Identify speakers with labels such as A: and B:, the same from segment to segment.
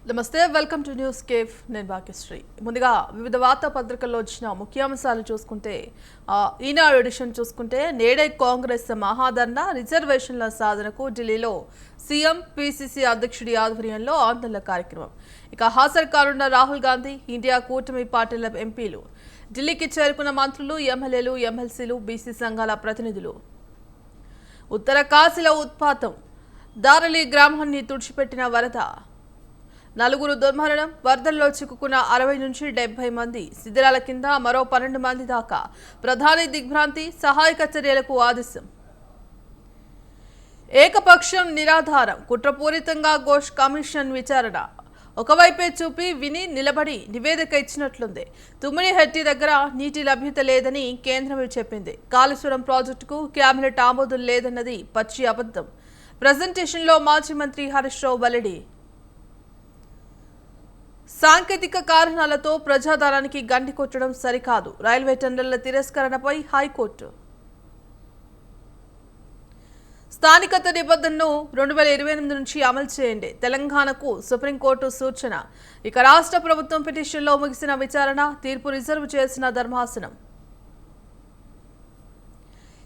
A: నమస్తే welcome to news cafe నేను భాగ్యశ్రీ. ముందుగా వివిధ వార్తాపత్రికల్లో వచ్చిన ముఖ్యాంశాలు చూసుకుంటే ఈనాడు ఎడిషన్ చూసుకుంటే నేడే కాంగ్రెస్ మహాధర్నా రిజర్వేషన్ల సాధనకు ఢిల్లీలో సీఎం పీసీసీ అధ్యక్షుడి ఆధ్వర్యంలో ఆందోళన కార్యక్రమం. ఇక హాజరు కానున్న రాహుల్ గాంధీ, ఇండియా కూటమి పార్టీల ఎంపీలు, ఢిల్లీకి చేరుకున్న మంత్రులు, ఎమ్మెల్యేలు, ఎమ్మెల్సీలు, బీసీ సంఘాల ప్రతినిధులు. ఉత్తర కాశీలో ఉత్పాతం, దారలి గ్రామాన్ని తుడిచిపెట్టిన వరద, 4 దుర్మరణం, వరదల్లో చిక్కుకున్న 60 నుంచి 70 మంది, శిథిరాల కింద మరో 12 మంది దాకా. ప్రధాని దిగ్భ్రాంతి, సహాయక చర్యలకు ఆదేశం. ఏకపక్షం నిరాధారం, కుట్రపూరితంగా ఘోష్ కమిషన్ విచారణ ఒకవైపే చూపి విని నిలబడి నివేదిక ఇచ్చినట్లుంది. తుమ్మిడిహెట్టి దగ్గర నీటి లభ్యత లేదని కేంద్రం చెప్పింది. కాళేశ్వరం ప్రాజెక్టుకు కేబినెట్ ఆమోదం లేదన్నది పచ్చి అబద్ధం. ప్రజెంటేషన్లో మాజీ మంత్రి హరీష్ రావు వెల్లడి. సాంకేతిక కారణాలతో ప్రజాధనానికి గండి కొట్టడం సరికాదు, రైల్వే టెండర్ల తిరస్కరణపై హైకోర్టు. స్థానికత నిబంధనను 2028 నుంచి అమలు చేయండి, తెలంగాణకు సుప్రీంకోర్టు సూచన. ఇక రాష్ట్ర ప్రభుత్వం పిటిషన్లో ముగిసిన విచారణ, తీర్పు రిజర్వ్ చేసిన ధర్మాసనం.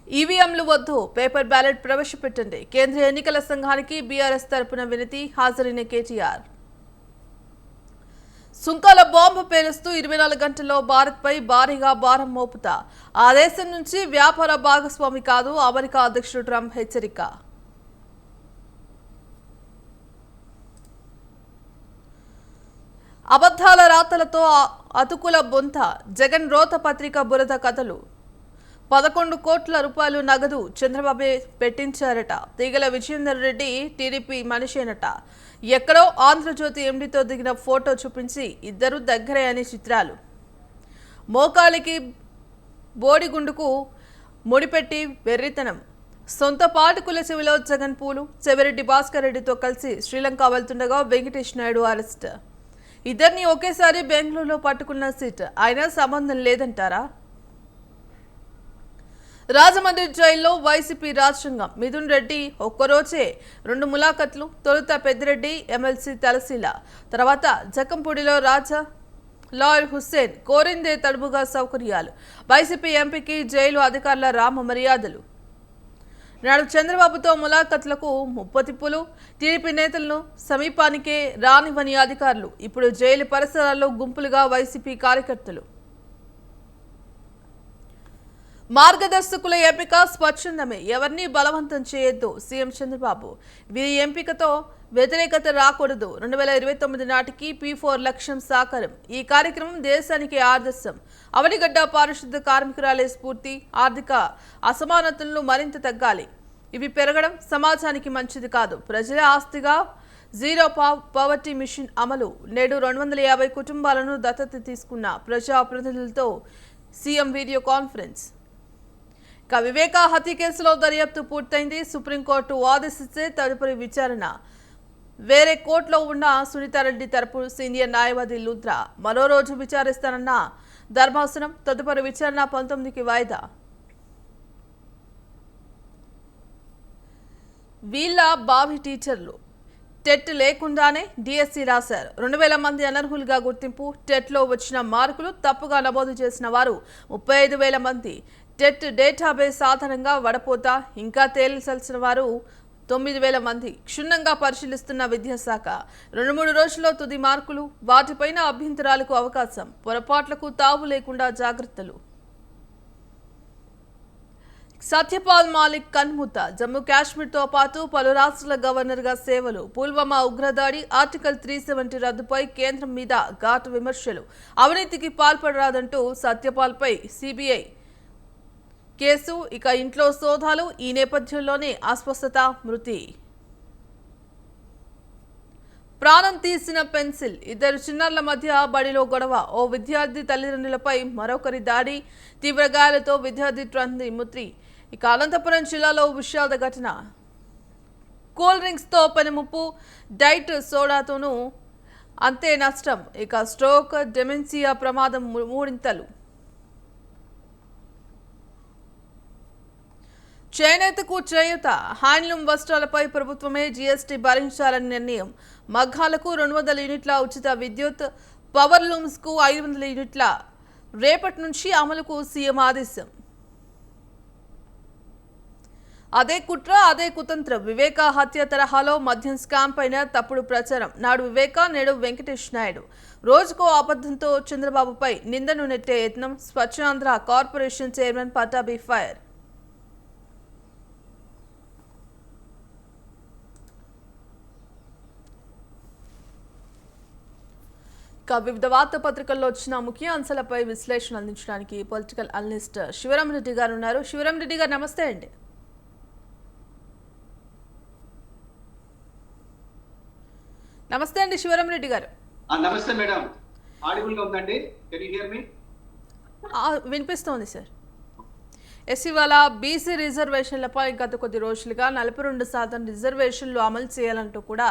A: ఈవీఎంలు వద్దు, పేపర్ బ్యాలెట్ ప్రవేశపెట్టండి, కేంద్ర ఎన్నికల సంఘానికి బీఆర్ఎస్ తరపున వినతి, హాజరైన కేటీఆర్. సుంకాల బాంబు పేలుస్తూ 24 గంటల్లో భారత్పై భారీగా భారం మోపుతా, ఆ దేశం నుంచి వ్యాపార భాగస్వామి కాదు అమెరికా అధ్యక్షుడు ట్రంప్ హెచ్చరిక. అబద్ధాల రాతలతో అతుకుల బొంత, జగన్ రోత పత్రిక బురద కథలు. 11 కోట్ల రూపాయలు నగదు చంద్రబాబు పెట్టించారట. తీగల విజయేందర్ రెడ్డి టీడీపీ మనిషేనట. ఎక్కడో ఆంధ్రజ్యోతి ఎండీతో దిగిన ఫోటో చూపించి ఇద్దరు దగ్గరే అని చిత్రాలు. మోకాలికి బోడిగుండుకు ముడిపెట్టి వెర్రితనం. సొంత పాటుకుల చెవిలో జగన్ పూలు. చెవిరెడ్డి భాస్కర్ రెడ్డితో కలిసి శ్రీలంక వెళ్తుండగా వెంకటేష్ నాయుడు అరెస్ట్. ఇద్దరిని ఒకేసారి బెంగళూరులో పట్టుకున్న సిట్, అయినా సంబంధం లేదంటారా? రాజమండ్రి జైల్లో వైసీపీ రాజ్యాంగం. మిథున్ రెడ్డి ఒక్కరోజే 2 ములాఖత్లు. తొలుత పెద్దిరెడ్డి, ఎమ్మెల్సీ తలశీల, తర్వాత జకంపూడిలో రాజా, లాయర్ హుస్సేన్ కోరిందే తడుపుగా సౌకర్యాలు. వైసీపీ ఎంపీకి జైలు అధికారుల రామ మర్యాదలు. నాడు చంద్రబాబుతో ములాఖత్లకు ముప్పతిప్పులు. టీడీపీ నేతలను సమీపానికే రానివ్వని అధికారులు. ఇప్పుడు జైలు పరిసరాల్లో గుంపులుగా వైసీపీ కార్యకర్తలు. మార్గదర్శకుల ఎంపిక స్వచ్ఛందమే, ఎవరిని బలవంతం చేయొద్దు సీఎం చంద్రబాబు. వీరి ఎంపికతో వ్యతిరేకత రాకూడదు. 2029 నాటికి P4 లక్ష్యం సాకారం. ఈ కార్యక్రమం దేశానికి ఆదర్శం. అవనిగడ్డ పారిశుద్ధ కార్మికురాలే స్ఫూర్తి. ఆర్థిక అసమానతలను మరింత తగ్గాలి. ఇవి పెరగడం సమాజానికి మంచిది కాదు. ప్రజల ఆస్తిగా జీరో పవర్టీ మిషన్ అమలు. నేడు 250 కుటుంబాలను దత్తత తీసుకున్న ప్రజాప్రతినిధులతో సీఎం వీడియో కాన్ఫరెన్స్. ఇక వివేక హత్య కేసులో దర్యాప్తు పూర్తయింది. సుప్రీంకోర్టు ఆదేశిస్తే తదుపరి విచారణ వేరే కోర్టులో ఉన్న సునీతారెడ్డి తరపు సీనియర్ న్యాయవాది లుద్రా మరో రోజు విచారిస్తానన్న ధర్మాసనం. తదుపరి విచారణ 19కి వాయిదా. వీళ్ళ బావి టీచర్లు టెట్ లేకుండానే డిఎస్సి రాశారు. 2000 మంది అనర్హులుగా గుర్తింపు. టెట్లో వచ్చిన మార్కులు తప్పుగా నమోదు చేసిన వారు 35,000 మంది. టెట్ డేటాబేస్ ఆధారంగా వడపోతా ఇంకా తేల్చాల్సిన వారు 9,000 మంది. క్షుణ్ణంగా పరిశీలిస్తున్న విద్యాశాఖ. 2-3 రోజుల్లో తుది మార్కులు. వాటిపైన అభ్యంతరాలకు అవకాశం. పొరపాట్లకు తావు లేకుండా జాగ్రత్తలు. సత్యపాల్ మాలిక్ కన్ముత. జమ్మూ కాశ్మీర్తో పాటు పలు రాష్ట్రాల గవర్నర్గా సేవలు. పుల్వామా ఉగ్రదాడి, ఆర్టికల్ 370 రద్దుపై కేంద్రం మీద ఘాటు విమర్శలు. అవినీతికి పాల్పడరాదంటూ సత్యపాల్పై సిబిఐ కేసు. ఇక ఇంట్లో సోదాలు. ఈ నేపథ్యంలోనే అస్వస్థత, మృతి. ప్రాణం తీసిన పెన్సిల్. 2 చిన్నారుల మధ్య బడిలో గొడవ. ఓ విద్యార్థి తల్లిదండ్రులపై మరొకరి దాడి. తీవ్ర గాయాలతో విద్యార్థి మృతి. ఇక అనంతపురం జిల్లాలో విషాద ఘటన. కూల్ డ్రింక్స్తో పెనుముప్పు, డైట్ సోడాతోనూ అంతే నష్టం. ఇక స్ట్రోక్, డెమెన్షియా ప్రమాదం మూడింతలు. చేనేతకు చేయూత హ్యాండ్లూమ్ వస్త్రాలపై ప్రభుత్వమే జీఎస్టీ భరించాలని నిర్ణయం. మగ్గాలకు 200 యూనిట్ల ఉచిత విద్యుత్, పవర్ లూమ్స్కు 500 యూనిట్ల రేపటి నుంచి అమలుకు సీఎం ఆదేశం. అదే కుట్ర, అదే కుతంత్రం. వివేక హత్య తరహాలో మద్యం స్కామ్ పైన తప్పుడు ప్రచారం. నాడు వివేక, నేడు వెంకటేష్ నాయుడు. రోజుకో అబద్ధంతో చంద్రబాబుపై నిందను నెట్టే యత్నం. స్వచ్ఛాంధ్ర కార్పొరేషన్ చైర్మన్ పటాబీ ఫైర్. వివిధ వార్తాపత్రికల్లో వచ్చిన ముఖ్య అంశాలపై విశ్లేషణ అందించడానికి పొలిటికల్ అనలిస్ట్ శివరాం రెడ్డి గారు ఉన్నారు. శివరాం రెడ్డి గారు నమస్తే అండి. నమస్తే అండి శివరాం రెడ్డి గారు.
B: నమస్తే మేడం. ఆడిబుల్ గా ఉందండి? కెన్ యు హియర్ మీ?
A: వినిపిస్తోంది సార్. ఇవాళ బీసీ రిజర్వేషన్లపై గత కొద్ది రోజులుగా 42% రిజర్వేషన్లు అమలు చేయాలంటూ కూడా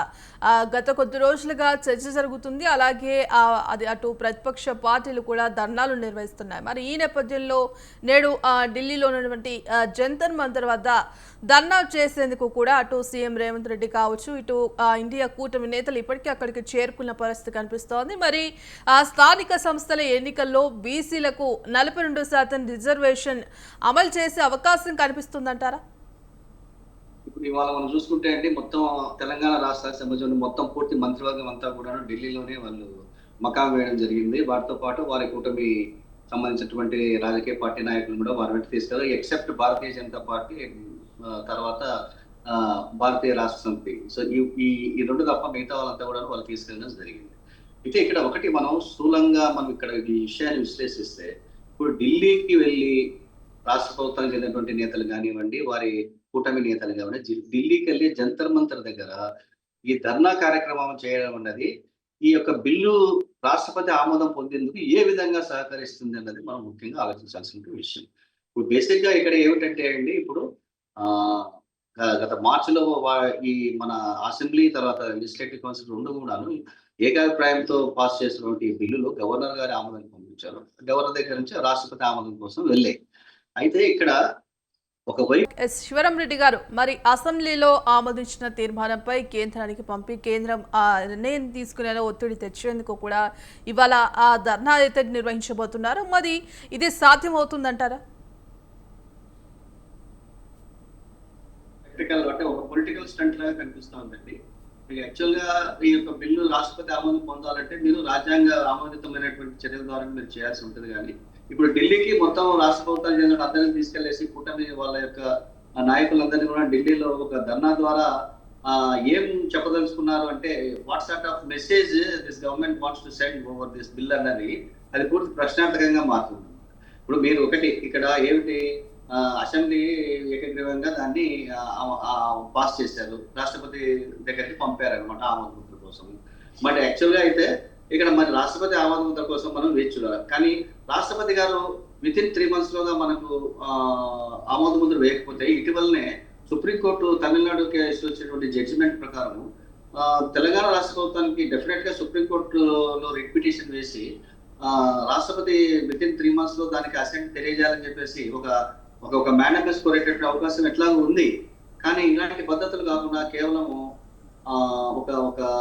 A: గత కొద్ది రోజులుగా చర్చ జరుగుతుంది. అలాగే అది అటు ప్రతిపక్ష పార్టీలు కూడా ధర్నాలు నిర్వహిస్తున్నాయి. మరి ఈ నేపథ్యంలో నేడు ఢిల్లీలో ఉన్నటువంటి జంతర్ మంతర్ వద్ద ధర్నా చేసేందుకు కూడా అటు సీఎం రేవంత్ రెడ్డి కావచ్చు, ఇటు ఇండియా కూటమి నేతలు ఇప్పటికీ అక్కడికి చేరుకున్న పరిస్థితి కనిపిస్తోంది. మరి స్థానిక సంస్థల ఎన్నికల్లో బీసీలకు 42% రిజర్వేషన్ అమలు చేసే అవకాశం కనిపిస్తుందంటారా?
B: ఇప్పుడు ఇవాళ మనం చూసుకుంటే అండి, మొత్తం తెలంగాణ రాష్ట్రానికి సంబంధించిన మొత్తం పూర్తి మంత్రివర్గం అంతా కూడా ఢిల్లీలోనే వాళ్ళు మకాం వేయడం జరిగింది. వాటితో పాటు వారి కూటమి సంబంధించినటువంటి రాజకీయ పార్టీ నాయకులు కూడా వారి వెంట తీసుకెళ్ళారు. ఎక్సెప్ట్ భారతీయ జనతా పార్టీ, తర్వాత భారతీయ రాష్ట్ర సమితి. సో ఈ రెండు తప్ప మిగతా వాళ్ళంతా కూడా వాళ్ళు తీసుకెళ్ళడం జరిగింది. అయితే ఇక్కడ ఒకటి మనం స్థూలంగా మనం ఇక్కడ ఈ విషయాన్ని విశ్లేషిస్తే, ఇప్పుడు ఢిల్లీకి వెళ్ళి రాష్ట్ర ప్రభుత్వానికి చెందినటువంటి నేతలు కానివ్వండి, వారి కూటమి నేతలు కానివ్వండి, ఢిల్లీకి వెళ్ళి జంతర్ మంతర్ దగ్గర ఈ ధర్నా కార్యక్రమం చేయడం అన్నది ఈ యొక్క బిల్లు రాష్ట్రపతి ఆమోదం పొందేందుకు ఏ విధంగా సహకరిస్తుంది అన్నది మనం ముఖ్యంగా ఆలోచించాల్సిన విషయం. ఇప్పుడు బేసిక్ గా ఇక్కడ ఏమిటంటే అండి, ఇప్పుడు గత మార్చిలో ఈ మన అసెంబ్లీ తర్వాత లెజిస్లేటివ్ కౌన్సిల్ రెండు కూడాను ఏకాభిప్రాయంతో పాస్ చేసినటువంటి బిల్లులు గవర్నర్ గారి ఆమోదం పంపించారు. గవర్నర్ దగ్గర నుంచి రాష్ట్రపతి ఆమోదం కోసం వెళ్ళాయి. అయితే ఇక్కడ
A: శివరాం రెడ్డి గారు, మరి అసెంబ్లీలో ఆమోదించిన తీర్మానంపై కేంద్రానికి పంపి కేంద్రం నిర్ణయం తీసుకునేలా ఒత్తిడి తెచ్చేందుకు కూడా ఇవాళ ఆ ధర్నా అయితే నిర్వహించబోతున్నారు. మరి ఇది సాధ్యమవుతుందంటారా?
B: అంటే ఒక పొలిటికల్ స్టంట్ లాగా కనిపిస్తా ఉందండి. యాక్చువల్ గా ఈ యొక్క బిల్లు రాష్ట్రపతి ఆమోదం పొందాలంటే మీరు రాజ్యాంగ ఆమోదితమైనటువంటి చర్యల ద్వారా మీరు చేయాల్సి ఉంటుంది. కానీ ఇప్పుడు ఢిల్లీకి మొత్తం రాష్ట్ర ప్రభుత్వాలు చెందిన అందరినీ తీసుకెళ్లేసి కూటమి వాళ్ళ యొక్క నాయకులందరినీ కూడా ఢిల్లీలో ఒక ధర్నా ద్వారా ఏం చెప్పదలుచుకున్నారు అంటే, what sort of message this government wants to send over this bill అన్నది అది పూర్తి ప్రశ్నార్థకంగా మారుతుంది. ఇప్పుడు మీరు ఒకటి ఇక్కడ ఏమిటి, అసెంబ్లీ ఏకగ్రీవంగా దాన్ని పాస్ చేశారు, రాష్ట్రపతి దగ్గరికి పంపారు అనమాట ఆమోదముద్ర కోసం. బట్ యాక్చువల్గా అయితే ఇక్కడ మరి రాష్ట్రపతి ఆమోదముద్ర కోసం మనం వేచి చూడాలి. కానీ రాష్ట్రపతి గారు వితిన్ 3 months లోగా మనకు ఆమోదముద్ర వేయకపోతే, ఇటీవలనే సుప్రీంకోర్టు తమిళనాడు కేసు వచ్చినటువంటి జడ్జిమెంట్ ప్రకారం తెలంగాణ రాష్ట్ర ప్రభుత్వానికి డెఫినెట్ గా సుప్రీంకోర్టులో రిట్ పిటిషన్ వేసి రాష్ట్రపతి వితిన్ 3 months లో దానికి అసెంట్ తెలియజేయాలని చెప్పేసి ఒక మేనిఫెస్టో కోరేటటువంటి అవకాశం ఎట్లాగో ఉంది. కానీ ఇలాంటి పద్ధతులు కాకుండా కేవలము ఒక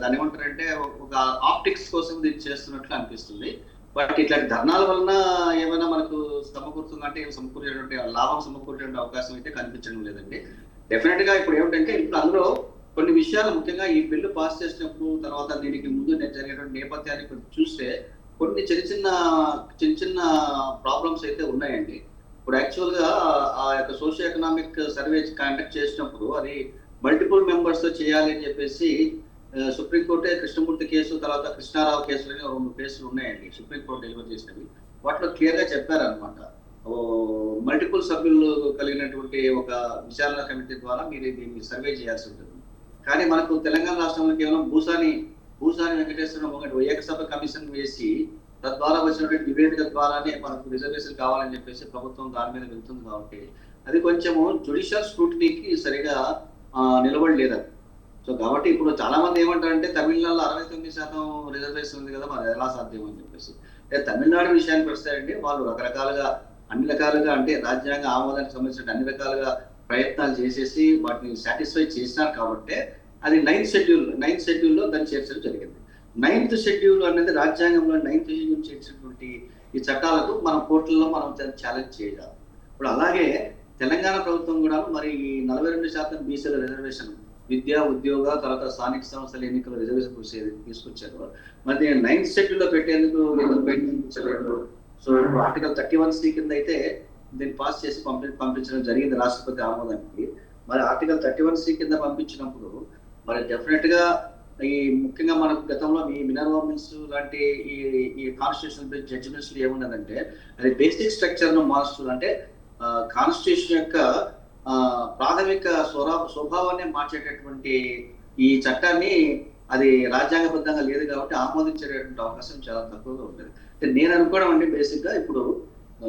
B: దాని ఏమంటారంటే ఒక ఆప్టిక్స్ కోసం దీన్ని చేస్తున్నట్లు అనిపిస్తుంది. బట్ ఇట్లాంటి ధర్నాల వలన ఏమైనా మనకు సమకూరుతుందంటే సమకూరేటువంటి లాభం సమకూరేటువంటి అవకాశం అయితే కనిపించడం లేదండి. డెఫినెట్ గా ఇప్పుడు ఏమిటంటే, ఇప్పుడు అందులో కొన్ని విషయాలు ముఖ్యంగా ఈ బిల్లు పాస్ చేసినప్పుడు తర్వాత దీనికి ముందు జరిగేటువంటి నేపథ్యాన్ని చూస్తే కొన్ని చిన్న చిన్న ప్రాబ్లమ్స్ అయితే ఉన్నాయండి. ఇప్పుడు యాక్చువల్ గా ఆ యొక్క సోషియో ఎకనామిక్ సర్వే కండక్ట్ చేసినప్పుడు అది మల్టిపుల్ మెంబర్స్ తో చేయాలి అని చెప్పేసి సుప్రీంకోర్టే కృష్ణమూర్తి కేసు, తర్వాత కృష్ణారావు కేసులు 2 కేసులు ఉన్నాయండి సుప్రీంకోర్టు డెలివర్ చేసినవి. వాటిలో క్లియర్ గా చెప్పారనమాట, మల్టిపుల్ సభ్యులు కలిగినటువంటి ఒక విచారణ కమిటీ ద్వారా మీరు దీన్ని సర్వే చేయాల్సి ఉంటుంది. కానీ మనకు తెలంగాణ రాష్ట్రంలో కేవలం భూసాని వెంకటేశ్వర ఒకటి ఏకసభ కమిషన్ వేసి తద్వారా వచ్చినటువంటి నివేదిక ద్వారానే మనకు రిజర్వేషన్ కావాలని చెప్పేసి ప్రభుత్వం దాని మీద వెళ్తుంది. కాబట్టి అది కొంచెము జ్యుడిషియల్ స్క్రూటినీకి సరిగా నిలబడలేదు. సో కాబట్టి ఇప్పుడు చాలా మంది ఏమంటారంటే, తమిళనాడులో 69% రిజర్వేషన్ ఉంది కదా, మరి ఎలా సాధ్యం అని చెప్పేసి. తమిళనాడు విషయానికి వస్తాయండి, వాళ్ళు రకరకాలుగా అన్ని రకాలుగా అంటే రాజ్యాంగ ఆమోదానికి సంబంధించిన అన్ని రకాలుగా ప్రయత్నాలు చేసేసి వాటిని సాటిస్ఫై చేసినారు కాబట్టి అది నైన్త్ షెడ్యూల్లో దాన్ని చేర్చడం జరిగింది. నైన్త్ షెడ్యూల్ అనేది రాజ్యాంగంలో నైన్త్ షెడ్యూల్ చేర్చినటువంటి ఈ చట్టాలకు మన కోర్టుల్లో మనం ఛాలెంజ్ చేయాలి. ఇప్పుడు అలాగే తెలంగాణ ప్రభుత్వం కూడా మరి ఈ 42% బీసీల రిజర్వేషన్ విద్య, ఉద్యోగ, తర్వాత స్థానిక సంస్థల ఎన్నికల రిజర్వేషన్ తీసుకొచ్చారు. మరి నైన్త్ షెడ్యూల్ లో పెట్టేందుకు ప్రయత్నించలేదు. సో ఆర్టికల్ 31C కింద అయితే దీన్ని పాస్ చేసి పంపించడం జరిగింది రాష్ట్రపతి ఆమోదానికి. మరి ఆర్టికల్ 31C కింద పంపించినప్పుడు మరి డెఫినెట్ గా ఈ ముఖ్యంగా మనకు గతంలో ఈ మినరల్ మిల్స్ లాంటి ఈ కాన్స్టిట్యూషన్ బేస్డ్ జడ్జిమెంట్స్ ఏమున్నదంటే అది బేసిక్ స్ట్రక్చర్ ను మారుస్తుంది. అంటే కాన్స్టిట్యూషన్ యొక్క ప్రాథమిక స్వభావాన్ని మార్చేటటువంటి ఈ చట్టాన్ని అది రాజ్యాంగబద్ధంగా లేదు కాబట్టి ఆమోదించేటటువంటి అవకాశం చాలా తక్కువగా ఉంటుంది. నేను అనుకోవడం అంటే బేసిక్ గా ఇప్పుడు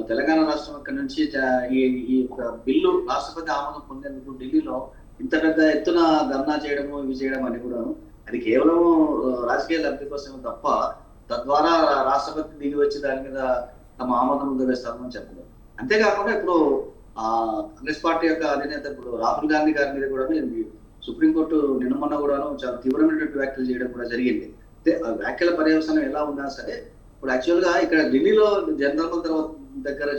B: తెలంగాణ రాష్ట్రం అక్కడి నుంచి ఈ బిల్లు రాష్ట్రపతి ఆమోదం పొందేందుకు ఢిల్లీలో ఇంత పెద్ద ఎత్తున ధర్నా చేయడము ఇవి చేయడం అని కూడా అది కేవలం రాజకీయ లబ్ధి కోసం తప్ప తద్వారా రాష్ట్రపతి దిగి వచ్చి దాని మీద తమ ఆమోదం ముందు వేస్తామని చెప్పలేదు. అంతేకాకుండా ఇప్పుడు కాంగ్రెస్ పార్టీ యొక్క అధినేత ఇప్పుడు రాహుల్ గాంధీ గారి మీద కూడా సుప్రీంకోర్టు నిన్న మొన్న కూడాను చాలా తీవ్రమైనటువంటి వ్యాఖ్యలు చేయడం కూడా జరిగింది. అయితే ఆ వ్యాఖ్యల పర్యవసనం ఎలా ఉన్నా సరే ఇప్పుడు యాక్చువల్ గా ఇక్కడ ఢిల్లీలో జనరల్ మంత్రి దగ్గర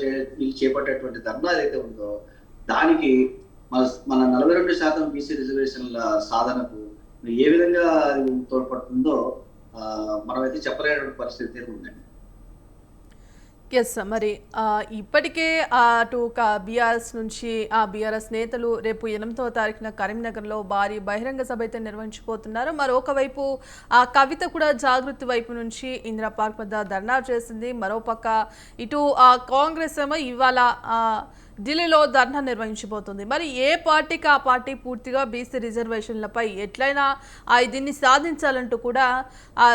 B: చేపట్టేటువంటి ధర్నా ఏదైతే ఉందో దానికి మన 42% బీసీ రిజర్వేషన్ల సాధనకు ఏ విధంగా తోడ్పడుతుందో మనమైతే చెప్పలేనటువంటి పరిస్థితి ఉందండి.
A: ఎస్, మరి ఇప్పటికే అటు బీఆర్ఎస్ నుంచి బీఆర్ఎస్ నేతలు రేపు 8వ తారీఖున కరీంనగర్లో భారీ బహిరంగ సభ అయితే నిర్వహించబోతున్నారు. మరొకవైపు కవిత కూడా జాగృతి వైపు నుంచి ఇందిరా పార్క్ వద్ద ధర్నా చేసింది. మరోపక్క ఇటు కాంగ్రెస్ ఏమో ఇవాళ ఢిల్లీలో ధర్నా నిర్వహించబోతుంది. మరి ఏ పార్టీకి ఆ పార్టీ పూర్తిగా బీసీ రిజర్వేషన్లపై ఎట్లయినా దీన్ని సాధించాలంటూ కూడా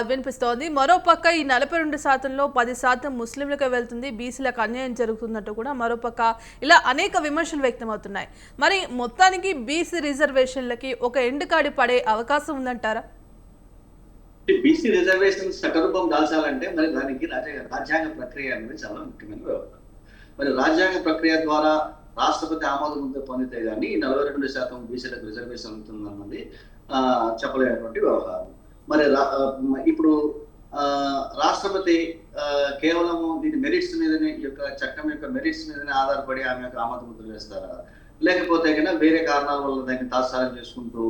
A: వినిపిస్తోంది. మరోపక్క ఈ 42%లో 10% ముస్లింలకు వెళ్తుంది, బీసీలకు అన్యాయం జరుగుతున్నట్టు కూడా మరోపక్క ఇలా అనేక విమర్శలు వ్యక్తమవుతున్నాయి. మరి మొత్తానికి బీసీ రిజర్వేషన్లకి ఒక ఎండుకాడి పడే అవకాశం ఉందంటారా?
B: బీసీ రిజర్వేషన్ చట్టరూపం దాల్చాలంటే మరి దానికి రాజ్యాంగ ప్రక్రియ అనేది చాలా ముఖ్యమైన వ్యవహారం. మరి రాజ్యాంగ ప్రక్రియ ద్వారా రాష్ట్రపతి ఆమోదం ముందు పొందితే కానీ 42% బీసీలకు రిజర్వేషన్ ఉంటుందన్నది చెప్పలేనటువంటి వ్యవహారం. మరి ఇప్పుడు రాష్ట్రపతి కేవలము దీని మెరిట్స్ మీదనే ఈ యొక్క చట్టం యొక్క మెరిట్స్ మీదనే ఆధారపడి ఆమె యొక్క ఆమోద ముద్ర వేస్తారా, లేకపోతే కన్నా వేరే కారణాల వల్ల దాన్ని తాత్సారం చేసుకుంటూ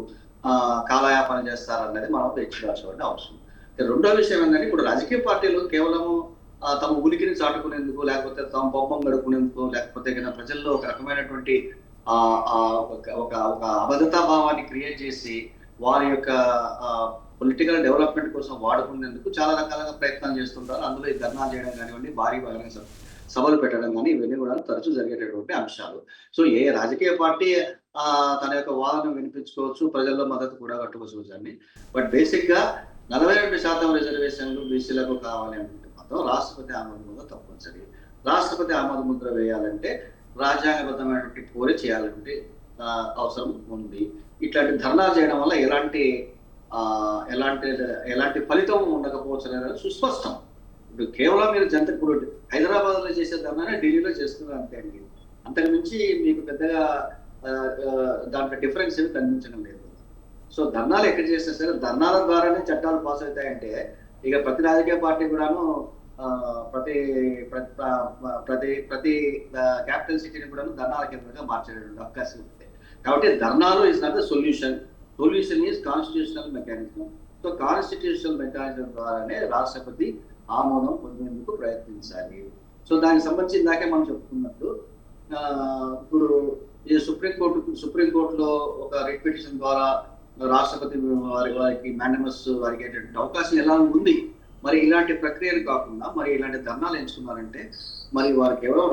B: కాలయాపన చేస్తారన్నది మనం తెచ్చుకోవాల్సిన అవసరం. రెండో విషయం ఏంటంటే ఇప్పుడు రాజకీయ పార్టీలు కేవలము తమ ఉనికిని చాటుకునేందుకు, లేకపోతే తమ బొమ్మం గడుపుకునేందుకు, లేకపోతే ప్రజల్లో ఒక రకమైనటువంటి ఒక అభద్రతా భావాన్ని క్రియేట్ చేసి వారి యొక్క పొలిటికల్ డెవలప్మెంట్ కోసం వాడుకునేందుకు చాలా రకాలుగా ప్రయత్నాలు చేస్తుంటారు. అందులో ఈ ధర్నా చేయడం కానివ్వండి, భారీ బహిరంగ సభలు పెట్టడం కానీ ఇవన్నీ కూడా తరచూ జరిగేటటువంటి అంశాలు. సో ఏ రాజకీయ పార్టీ తన యొక్క వాదన వినిపించుకోవచ్చు, ప్రజల్లో మద్దతు కూడా కట్టుకోవచ్చు అని. బట్ బేసిక్ గా 42% రిజర్వేషన్లు బీసీలకు కావాలి అనుకుంటే మాత్రం రాష్ట్రపతి ఆమోద ముద్ర తప్పనిసరి. రాష్ట్రపతి ఆమోద ముద్ర వేయాలంటే రాజ్యాంగబద్ధమైనటువంటి పోరే చేయాలంటే అవసరం ఉంది. ఇట్లాంటి ధర్నా చేయడం వల్ల ఎలాంటి ఫలితం ఉండకపోవచ్చు అనేది సుస్పష్టం. ఇప్పుడు కేవలం మీరు ఇప్పుడు హైదరాబాద్ లో చేసే ధర్నానే ఢిల్లీలో చేస్తున్నారు అంతే అండి. అంతకు మించి మీకు పెద్దగా దాంట్లో డిఫరెన్స్ ఏమి కనిపించడం లేదు. సో ధర్నాలు ఎక్కడ చేసినా సరే ధర్నాల ద్వారానే చట్టాలు పాస్ అవుతాయంటే ఇక ప్రతి రాజకీయ పార్టీ కూడాను ప్రతి క్యాపిటల్ సిటీని కూడా ధర్నాల కేంద్రంగా మార్చేటువంటి అవకాశం ఉంది. కాబట్టి ధర్నాలు is not the solution. Solution is constitutional mechanism. So constitutional mechanism ద్వారానే రాష్ట్రపతి ఆమోదం పొందేందుకు ప్రయత్నించాలి. సో దానికి సంబంధించి ఇందాకే మనం చెప్పుకున్నట్టు ఇప్పుడు ఈ సుప్రీంకోర్టులో ఒక రిట్ పిటిషన్ ద్వారా రాష్ట్రపతి వారికి మ్యాండమస్ వారికి అవకాశం ఎలా ఉంది. మరి ఇలాంటి ప్రక్రియలు కాకుండా మరి ఇలాంటి ధర్నాలు ఎంచుకున్నారంటే మరి వారు కేవలం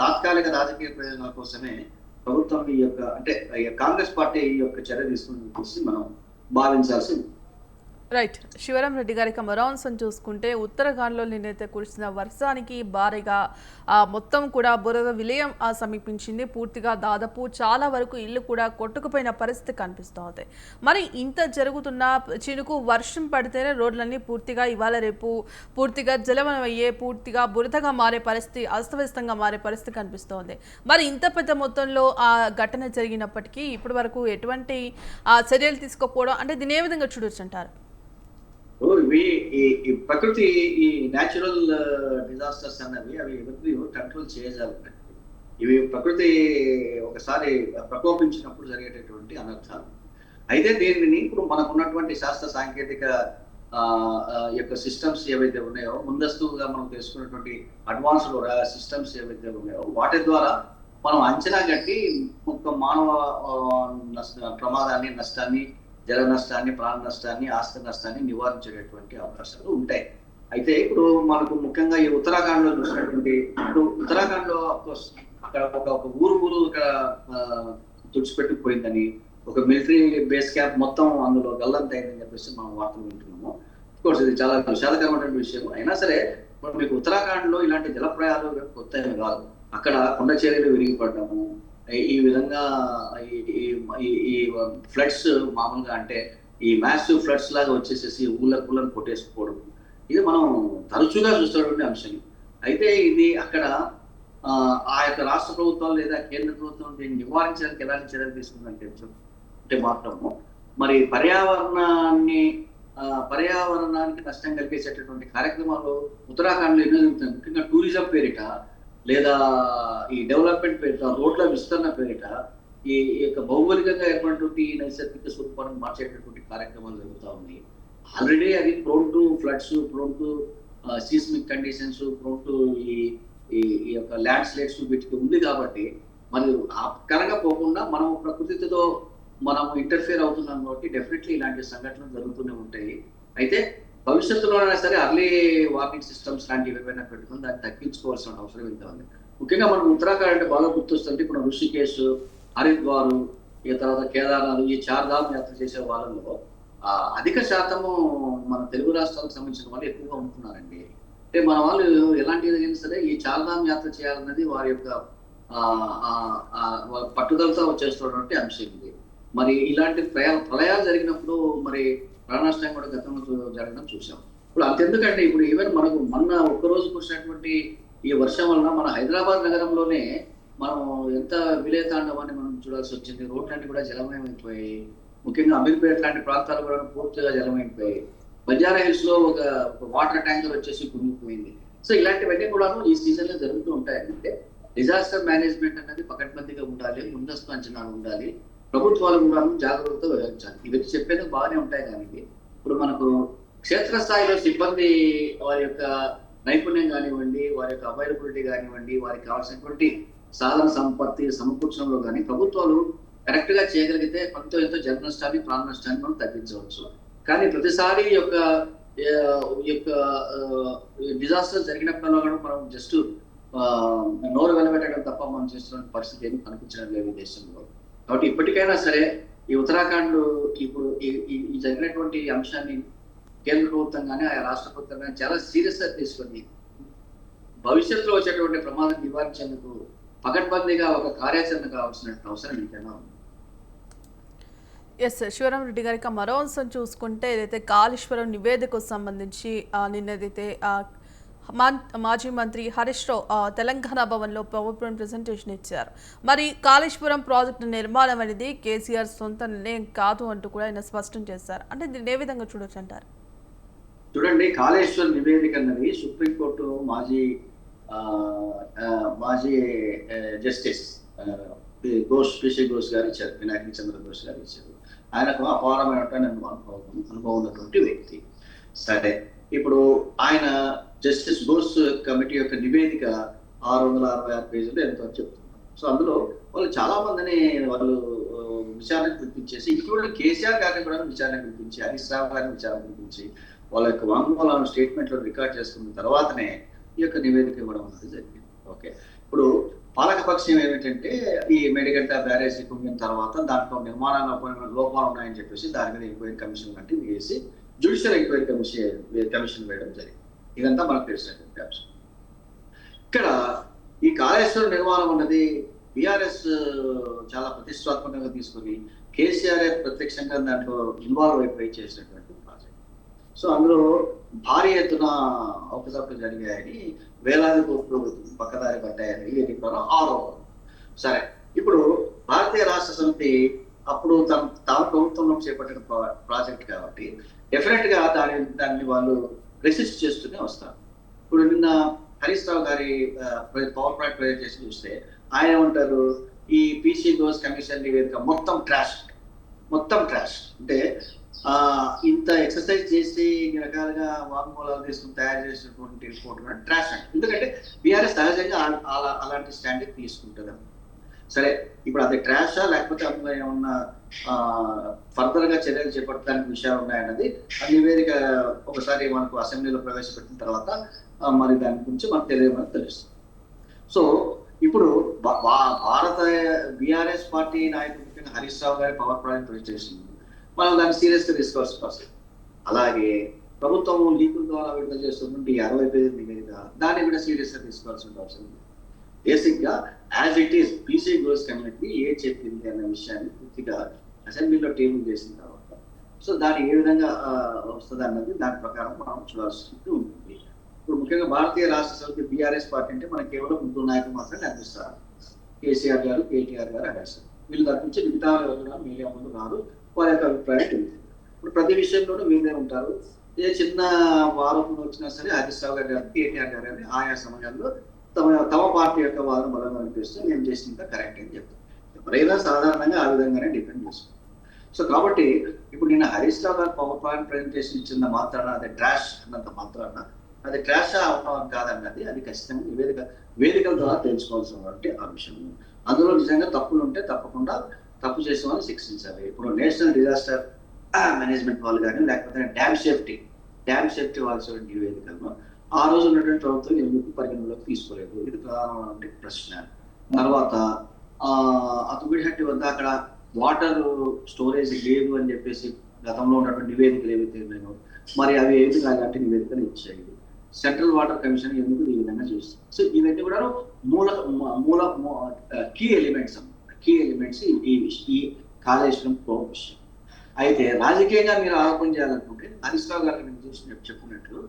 B: తాత్కాలిక రాజకీయ ప్రయోజనాల కోసమే ప్రభుత్వం ఈ యొక్క అంటే కాంగ్రెస్ పార్టీ ఈ యొక్క చర్య తీసుకుని మనం భావించాల్సి ఉంది.
A: రైట్. శివరాం రెడ్డి గారి మరో అంశం చూసుకుంటే ఉత్తరాఖండ్లో నిన్నైతే కురిసిన వర్షానికి భారీగా మొత్తం కూడా బురద విలయం సమీపించింది. పూర్తిగా దాదాపు చాలా వరకు ఇల్లు కూడా కొట్టుకుపోయిన పరిస్థితి కనిపిస్తోంది. మరి ఇంత జరుగుతున్న చినుకు వర్షం పడితేనే రోడ్లన్నీ పూర్తిగా ఇవాళ రేపు పూర్తిగా జలమయం అయ్యే పూర్తిగా బురదగా మారే పరిస్థితి, అస్తవ్యస్తంగా మారే పరిస్థితి కనిపిస్తోంది. మరి ఇంత పెద్ద మొత్తంలో ఆ ఘటన జరిగినప్పటికీ ఇప్పటి వరకు ఎటువంటి చర్యలు తీసుకోకపోవడం అంటే దీని ఏ విధంగా చూడొచ్చు అంటారు?
B: ఇవి ఈ ప్రకృతి ఈ న్యాచురల్ డిజాస్టర్స్ అన్నవి అవి ఎవరిని కంట్రోల్ చేయజాలండి. ఇవి ప్రకృతి ఒకసారి ప్రకోపించినప్పుడు జరిగేటటువంటి అనర్థాలు. అయితే దీనిని ఇప్పుడు మనకు ఉన్నటువంటి శాస్త్ర సాంకేతిక యొక్క సిస్టమ్స్ ఏవైతే ఉన్నాయో, ముందస్తుగా మనం తెలుసుకున్నటువంటి అడ్వాన్స్డ్ సిస్టమ్స్ ఏవైతే ఉన్నాయో వాటి ద్వారా మనం అంచనా కట్టి ఒక మానవ ప్రమాదాన్ని, నష్టాన్ని, జల నష్టాన్ని, ప్రాణ నష్టాన్ని, ఆస్తి నష్టాన్ని నివారించేటటువంటి అవకాశాలు ఉంటాయి. అయితే ఇప్పుడు మనకు ముఖ్యంగా ఈ ఉత్తరాఖండ్ లో చూసినటువంటి ఇప్పుడు ఉత్తరాఖండ్ లో అక్కడ ఒక ఊరు ఇక్కడ తుడిచిపెట్టుకుపోయిందని, ఒక మిలిటరీ బేస్ క్యాంప్ మొత్తం అందులో గల్లంత అయిందని చెప్పేసి మనం వార్తలు వింటున్నాము. కోర్స్ ఇది చాలా విషాదకరమైన విషయం. అయినా సరే మీకు ఉత్తరాఖండ్ లో ఇలాంటి జలప్రయాలు కొత్త కాదు. అక్కడ కొండ చర్యలు విరిగిపడ్డాము, ఈ విధంగా ఈ ఫ్లడ్స్ మామూలుగా అంటే ఈ మ్యాసివ్ ఫ్లడ్స్ లాగా వచ్చేసేసి ఊళ్ళను కొట్టేసుకోవడం, ఇది మనం తరచుగా చూస్తున్నటువంటి అంశం. అయితే ఇది అక్కడ ఆ యొక్క రాష్ట్ర ప్రభుత్వాలు లేదా కేంద్ర ప్రభుత్వం దీన్ని నివారించడానికి ఎలాంటి చర్యలు తీసుకుందంటే మాత్రము మరి పర్యావరణానికి నష్టం కలిగేసేటటువంటి కార్యక్రమాలు ఉత్తరాఖండ్లో ఎన్నో జరుగుతాయి. ముఖ్యంగా టూరిజం పేరిట లేదా ఈ డెవలప్మెంట్ పేరిట, రోడ్ల విస్తరణ పేరిట ఈ యొక్క భౌగోళికంగా ఏర్పడినటువంటి నైసర్గిక స్వరూపాన్ని మార్చేటటువంటి కార్యక్రమాలు జరుగుతూ ఉన్నాయి. ఆల్రెడీ అది prone to floods, prone to seismic conditions, prone to ఈ యొక్క ల్యాండ్ స్లైడ్స్ వీటికి ఉంది. కాబట్టి మరి ఆపకరంగా పోకుండా మనం ప్రకృతితో మనం ఇంటర్ఫియర్ అవుతున్నాం కాబట్టి డెఫినెట్లీ ఇలాంటి సంఘటనలు జరుగుతూనే ఉంటాయి. అయితే భవిష్యత్తులో అయినా సరే అర్లీ వార్నింగ్ సిస్టమ్స్ లాంటివి ఏమైనా పెట్టుకుని దాన్ని తగ్గించుకోవాల్సిన అవసరం ఎంత ఉంది. ముఖ్యంగా మనకు ఉత్తరాఖండ్ అంటే బాగా గుర్తొస్తుంది. ఇప్పుడు ఋషికేశ్, హరిద్వార్, ఈ తర్వాత కేదార్నాథ్, ఈ చార్ధామ్ యాత్ర చేసే వాళ్ళలో అధిక శాతము మన తెలుగు రాష్ట్రాలకు సంబంధించిన వాళ్ళు ఎక్కువగా ఉంటున్నారండి. అంటే మన వాళ్ళు ఎలాంటిదైనా సరే ఈ చార్ధామ్ యాత్ర చేయాలన్నది వారి యొక్క పట్టుదలతో చేస్తున్నటువంటి అంశం ఇది. మరి ఇలాంటి ప్రళయాలు జరిగినప్పుడు మరి ప్రాణనష్టం కూడా గతంలో జరగడం చూసాం. ఇప్పుడు అంతెందుకంటే ఇప్పుడు ఈవెన్ మనకు మొన్న ఒక్కరోజు కురిసినటువంటి ఈ వర్షం వలన మన హైదరాబాద్ నగరంలోనే మనం ఎంత విలేతాండవాన్ని మనం చూడాల్సి వచ్చింది. రోడ్లన్నీ కూడా జలమయమైపోయాయి. ముఖ్యంగా అమీర్పేట లాంటి ప్రాంతాలు కూడా పూర్తిగా జలమైపోయాయి. బంజారా హిల్స్ లో ఒక వాటర్ ట్యాంకర్ వచ్చేసి కుంగిపోయింది. సో ఇలాంటివన్నీ కూడా ఈ సీజన్ లో జరుగుతూ ఉంటాయి. అంటే డిజాస్టర్ మేనేజ్మెంట్ అనేది పకడ్బందీగా ఉండాలి, ముందస్తు అంచనాలు ఉండాలి, ప్రభుత్వాలు కూడా జాగ్రత్తతో వ్యవహరించాలి. ఇవన్నీ చెప్పేందుకు బాగానే ఉంటాయి. కానీ ఇప్పుడు మనకు క్షేత్రస్థాయిలో సిబ్బంది వారి యొక్క నైపుణ్యం కానివ్వండి, వారి యొక్క అవైలబిలిటీ కానివ్వండి, వారికి కావాల్సినటువంటి సాధన సంపత్తి సమకూర్చడంలో కానీ ప్రభుత్వాలు కరెక్ట్ గా చేయగలిగితే కొంత ఎంతో జన నష్టాన్ని, ప్రాణ నష్టాన్ని మనం తగ్గించవచ్చు. కానీ ప్రతిసారి యొక్క డిజాస్టర్ జరిగినప్పుడు కూడా మనం జస్ట్ నోరు వెలబెట్టడం తప్ప మనం చేస్తున్న పరిస్థితి ఏమి కనిపించడం లేదు ఈ దేశంలో. కాబట్టి ఇప్పటికైనా సరే ఈ ఉత్తరాఖండ్ ఇప్పుడు ఈ జరిగినటువంటి అంశాన్ని కేంద్ర ప్రభుత్వం కానీ ఆయా రాష్ట్ర ప్రభుత్వం కానీ చాలా సీరియస్ గా తీసుకొని భవిష్యత్తులో వచ్చేటువంటి ప్రమాదం నివారించేందుకు పకడ్బందీగా ఒక కార్యాచరణ కావాల్సిన అవసరం ఎంతైనా ఉంది.
A: ఎస్, శివరాం రెడ్డి గారికి మరో అంశం చూసుకుంటే ఏదైతే కాళేశ్వరం నివేదికకు సంబంధించి నిన్నదైతే మాజీ మంత్రి హరీష్ రావు తెలంగాణ భవన్లో పవర్ పాయింట్ ప్రెజెంటేషన్ ఇచ్చారు. మరి కాళేశ్వరం ప్రాజెక్టు నిర్మాణం అనేది కేసీఆర్ సొంత నిర్ణయం కాదు అంటూ కూడా ఆయన స్పష్టం చేశారు. అంటే దీన్ని ఏ విధంగా చూడొచ్చు అంటారు?
B: చూడండి, కాళేశ్వరం నివేదిక అన్నది సుప్రీంకోర్టు మాజీ జస్టిస్ పిసి ఘోష్ గారు ఇచ్చారు, వినాయక చంద్ర ఘోష్ గారు ఇచ్చారు. ఆయనకు అపారమైనటువంటి అనుభవం ఉన్నటువంటి వ్యక్తి. సరే, ఇప్పుడు ఆయన జస్టిస్ ఘోష్ కమిటీ యొక్క నివేదిక 666 పేజీలు ఎంతో చెప్తున్నారు. సో అందులో వాళ్ళు చాలా మందిని వాళ్ళు విచారణ పిలిపించేసి, ఇంక్లూడింగ్ కేసీఆర్ గారిని కూడా విచారణ పిలిపించి, హరీష్ రావు గారిని విచారణ పిలిపించి వాళ్ళ యొక్క వాంగ్మూలాలను స్టేట్మెంట్ లో రికార్డ్ చేసుకున్న తర్వాతనే ఈ యొక్క నివేదిక ఇవ్వడం అనేది జరిగింది. ఓకే, ఇప్పుడు పాలకపక్షం ఏమిటంటే ఈ మేడిగడ్డ బ్యారేజీ కుంగిన తర్వాత దాంట్లో నిర్మాణంలో లోపాలు ఉన్నాయని చెప్పేసి దాని మీద ఎంక్వైరీ కమిషన్ లాంటివి వేసి జ్యుడిషియల్ ఎంక్వైరీ కమిషన్ వేయడం జరిగింది. ఇదంతా మనకు తెలిసినటువంటి అంశం. ఇక్కడ ఈ కాళేశ్వరం నిర్మాణం అన్నది బీఆర్ఎస్ చాలా ప్రతిష్టాత్మకంగా తీసుకొని కేసీఆర్ ప్రత్యక్షంగా దాంట్లో ఇన్వాల్వ్ అయిపోయి చేసినటువంటి ప్రాజెక్ట్. సో అందులో భారీ ఎత్తున అవకతవకలు జరిగాయని, వేలాది కోట్లు పక్కదారి పడ్డాయని ఆరోపణ. సరే, ఇప్పుడు భారతీయ రాష్ట్ర సమితి అప్పుడు తాము ప్రభుత్వంలో చేపట్టిన ప్రాజెక్ట్ కాబట్టి డెఫినెట్ గా దాన్ని వాళ్ళు రెసిస్ట్ చేస్తూనే వస్తారు. ఇప్పుడు నిన్న హరీష్ రావు గారి పవర్ పాయింట్ ప్రజెంటేషన్ చూస్తే ఆయన ఏమంటారు, ఈ పీసీ గోస్ కమిషన్ నివేదిక మొత్తం ట్రాష్ అంటే ఇంత ఎక్సర్సైజ్ చేసి రకాలుగా వాగ్మూలాలు తీసుకుని తయారు చేసినటువంటి రిపోర్ట్ కూడా ట్రాష్ అంటే, ఎందుకంటే బీఆర్ఎస్ సహజంగా అలాంటి స్టాండ్ తీసుకుంటుంది. సరే, ఇప్పుడు అది ట్రాషా లేకపోతే అందులో ఏమన్నా ఫర్దర్ గా చర్యలు చేపట్టడానికి విషయాలు ఉన్నాయన్నది ఆ నివేదిక ఒకసారి మనకు అసెంబ్లీలో ప్రవేశపెట్టిన తర్వాత మరి దాని గురించి మనకు తెలియమని తెలుస్తుంది. సో ఇప్పుడు భారత బీఆర్ఎస్ పార్టీ నాయకుడు ముఖ్యంగా హరీష్ రావు గారి పవర్ పాయింట్ ప్రజెంటేషన్ మనం దాన్ని సీరియస్ గా తీసుకోవాల్సిన అవసరం. అలాగే ప్రభుత్వం లీకుల ద్వారా విడుదల చేస్తున్నటువంటి 60 పేజీల నివేదిక దాన్ని కూడా సీరియస్ గా తీసుకోవాల్సిన అవసరం ఉంది. బేసిక్ గా as it is PC goals community ఏ చెప్పింది అనే విషయాన్ని పూర్తిగా అసెంబ్లీలో టేబుల్ చేసిన తర్వాత సో దాన్ని ఏ విధంగా వస్తుంది అన్నది దాని ప్రకారం మనం చూడాల్సి ఉంటుంది. ఇప్పుడు ముఖ్యంగా భారతీయ రాష్ట్ర సమితి బీఆర్ఎస్ పార్టీ అంటే మనకి కేవలం ముగ్గురు నాయకులు మాత్రమే కనిపిస్తారు. కేసీఆర్ గారు, కేటీఆర్ గారు, హరీష్ రావు. వీళ్ళు తప్పించి మిగతా ఎవరు మీడియా ముందు రాదు. వారి యొక్క అభిప్రాయం తెలియదు. ఇప్పుడు ప్రతి విషయంలోనూ వీళ్ళే ఉంటారు. ఏ చిన్న ఆరోపణ వచ్చినా సరే హరీష్ రావు గారు, కేటీఆర్ గారు అని ఆయా సమయాల్లో తమ పార్టీ యొక్క వాదన బలంగా అనిపిస్తే నేను చేసినంత కరెక్ట్ అని చెప్తాను. ఎవరైనా సాధారణంగా ఆ విధంగానే డిపెండ్ చేసుకుంటాం. సో కాబట్టి ఇప్పుడు నేను హరీష్ రావు గారు పవర్ పాయింట్ ప్రజెంటేషన్ ఇచ్చిన మాత్రాన అది ట్రాష్ అన్నంత మాత్రాన అది ట్రాష్ అవడం కాదన్నది అది ఖచ్చితంగా వేదికల ద్వారా తెలుసుకోవాల్సినటువంటి అంశం. అందులో నిజంగా తప్పులు ఉంటే తప్పకుండా తప్పు చేసే వాళ్ళని శిక్షించాలి. ఇప్పుడు నేషనల్ డిజాస్టర్ మేనేజ్మెంట్ వాళ్ళు కానీ లేకపోతే డ్యామ్ సేఫ్టీ వాళ్ళ నివేదికలను ఆ రోజు ఉన్నటువంటి ప్రభుత్వం ఎందుకు పరిగణలోకి తీసుకోలేదు, ఇది ప్రధానమైన ప్రశ్న. తర్వాత అతుబిడిహట్టి వద్ద అక్కడ వాటర్ స్టోరేజ్ లేదు అని చెప్పేసి గతంలో ఉన్నటువంటి నివేదికలు ఏవైతే ఉన్నాయో మరి అవి ఏది అలాంటి నివేదికలు ఇచ్చాయి. సెంట్రల్ వాటర్ కమిషన్ ఎందుకు ఈ విధంగా చేస్తుంది. సో ఇవన్నీ కూడా మూల కీ ఎలిమెంట్స్ ఈ కాళేశ్వరం విషయం. అయితే రాజకీయంగా మీరు ఆరోపణ చేయాలనుకుంటే హరీష్ రావు గారు నేను చెప్పినట్లు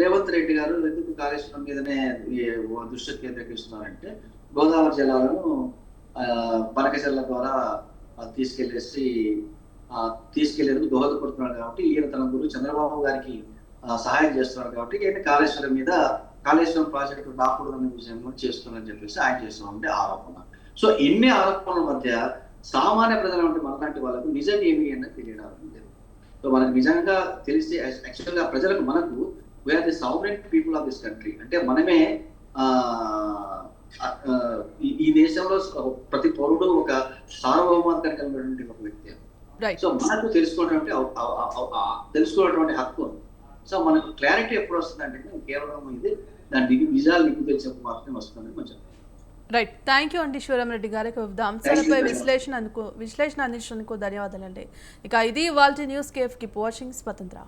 B: రేవంత్ రెడ్డి గారు ఎందుకు కాళేశ్వరం మీదనే దృష్టి కేంద్రీకరిస్తున్నారంటే గోదావరి జలాలను పనకచెర్ల ద్వారా తీసుకెళ్లేందుకు దోహదపడుతున్నాడు కాబట్టి ఈయన తన గురువు చంద్రబాబు గారికి సహాయం చేస్తున్నాడు కాబట్టి ఈయన కాళేశ్వరం ప్రాజెక్టు రాకూడదనే విషయం చేస్తున్నారని చెప్పేసి ఆయన చేస్తున్నారంటే ఆరోపణ. సో ఎన్ని ఆరోపణల మధ్య సామాన్య ప్రజలు అంటే మనలాంటి వాళ్ళకు నిజం ఏమి అన్నది తెలియడం లేదు. సో మనకు నిజంగా తెలిసి యాక్చువల్గా ప్రజలకు మనకు we are the sovereign people of this country. అంటే మనమే ఈ దేశంలో ప్రతి పౌరుడు ఒక సార్వభౌమాధికారం కలిగినటువంటి ఒక వ్యక్తి. సో మనకు తెలుసుకోవటువంటి హక్కు ఉంది. సో మనకు క్లారిటీ ఎప్పుడు వస్తుందంటే కేవలం ఇది దాని నిజాలు నిగ్గు తెలిసినప్పుడు మాత్రమే వస్తుందని మనం చెప్పాలి.
A: రైట్, థ్యాంక్ యూ అండి శివరామరెడ్డి గారికి వివిధ అంశాలపై విశ్లేషణ అందించినందుకు ధన్యవాదాలండి. ఇక ఇది ఇవాల్టి న్యూస్ కేఫ్. కీప్ వాచింగ్ స్వతంత్ర.